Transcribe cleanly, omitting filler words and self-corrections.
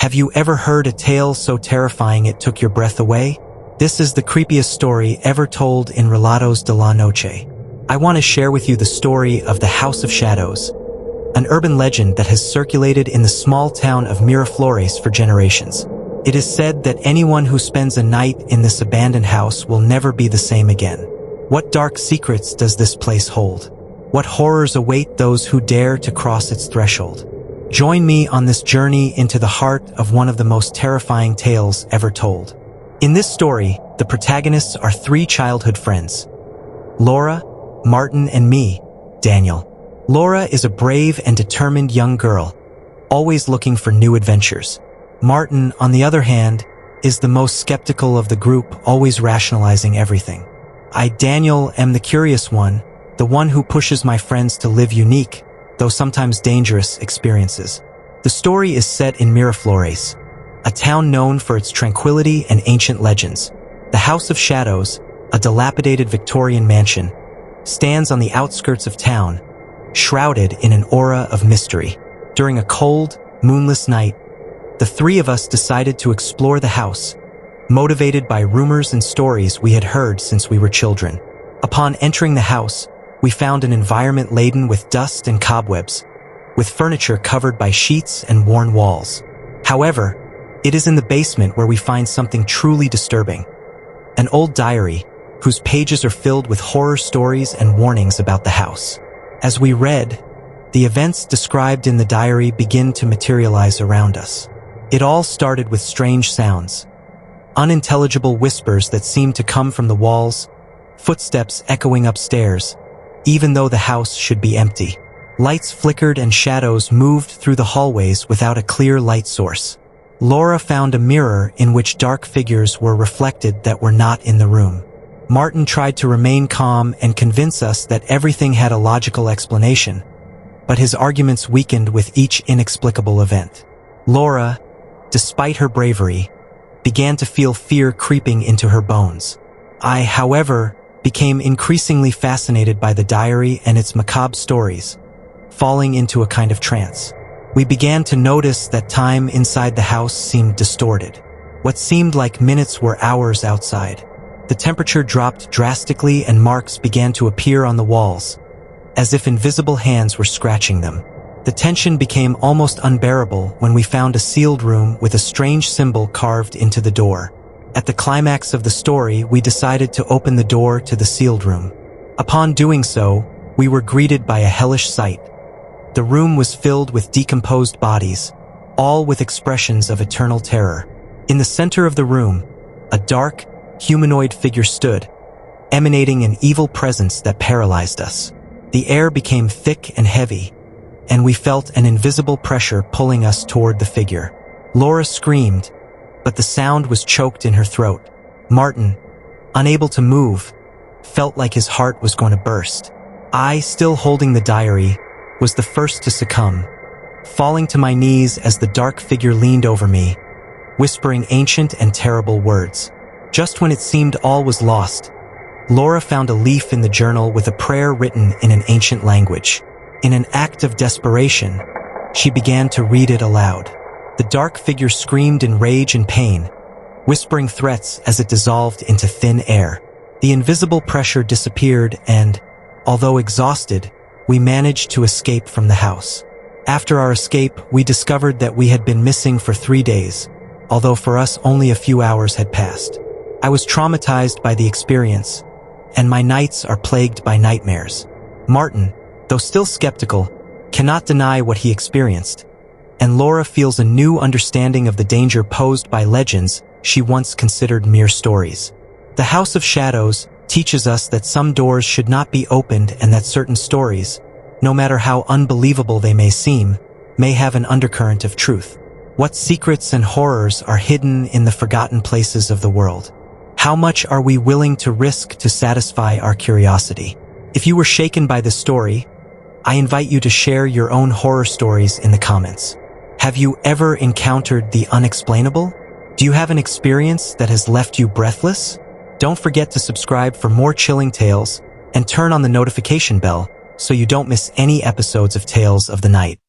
Have you ever heard a tale so terrifying it took your breath away? This is the creepiest story ever told in Relatos de la Noche. I want to share with you the story of the House of Shadows, an urban legend that has circulated in the small town of Miraflores for generations. It is said that anyone who spends a night in this abandoned house will never be the same again. What dark secrets does this place hold? What horrors await those who dare to cross its threshold? Join me on this journey into the heart of one of the most terrifying tales ever told. In this story, the protagonists are three childhood friends: Laura, Martin, and me, Daniel. Laura is a brave and determined young girl, always looking for new adventures. Martin, on the other hand, is the most skeptical of the group, always rationalizing everything. I, Daniel, am the curious one, the one who pushes my friends to live unique, though sometimes dangerous, experiences. The story is set in Miraflores, a town known for its tranquility and ancient legends. The House of Shadows, a dilapidated Victorian mansion, stands on the outskirts of town, shrouded in an aura of mystery. During a cold, moonless night, the three of us decided to explore the house, motivated by rumors and stories we had heard since we were children. Upon entering the house, we found an environment laden with dust and cobwebs, with furniture covered by sheets and worn walls. However, it is in the basement where we find something truly disturbing: an old diary whose pages are filled with horror stories and warnings about the house. As we read, the events described in the diary begin to materialize around us. It all started with strange sounds, unintelligible whispers that seemed to come from the walls, footsteps echoing upstairs, even though the house should be empty. Lights flickered and shadows moved through the hallways without a clear light source. Laura found a mirror in which dark figures were reflected that were not in the room. Martin tried to remain calm and convince us that everything had a logical explanation, but his arguments weakened with each inexplicable event. Laura, despite her bravery, began to feel fear creeping into her bones. I, however, became increasingly fascinated by the diary and its macabre stories, falling into a kind of trance. We began to notice that time inside the house seemed distorted. What seemed like minutes were hours outside. The temperature dropped drastically and marks began to appear on the walls, as if invisible hands were scratching them. The tension became almost unbearable when we found a sealed room with a strange symbol carved into the door. At the climax of the story, we decided to open the door to the sealed room. Upon doing so, we were greeted by a hellish sight. The room was filled with decomposed bodies, all with expressions of eternal terror. In the center of the room, a dark, humanoid figure stood, emanating an evil presence that paralyzed us. The air became thick and heavy, and we felt an invisible pressure pulling us toward the figure. Laura screamed, but the sound was choked in her throat. Martin, unable to move, felt like his heart was going to burst. I, still holding the diary, was the first to succumb, falling to my knees as the dark figure leaned over me, whispering ancient and terrible words. Just when it seemed all was lost, Laura found a leaf in the journal with a prayer written in an ancient language. In an act of desperation, she began to read it aloud. The dark figure screamed in rage and pain, whispering threats as it dissolved into thin air. The invisible pressure disappeared and, although exhausted, we managed to escape from the house. After our escape, we discovered that we had been missing for 3 days, although for us only a few hours had passed. I was traumatized by the experience, and my nights are plagued by nightmares. Martin, though still skeptical, cannot deny what he experienced, and Laura feels a new understanding of the danger posed by legends she once considered mere stories. The House of Shadows teaches us that some doors should not be opened and that certain stories, no matter how unbelievable they may seem, may have an undercurrent of truth. What secrets and horrors are hidden in the forgotten places of the world? How much are we willing to risk to satisfy our curiosity? If you were shaken by this story, I invite you to share your own horror stories in the comments. Have you ever encountered the unexplainable? Do you have an experience that has left you breathless? Don't forget to subscribe for more chilling tales and turn on the notification bell so you don't miss any episodes of Tales of the Night.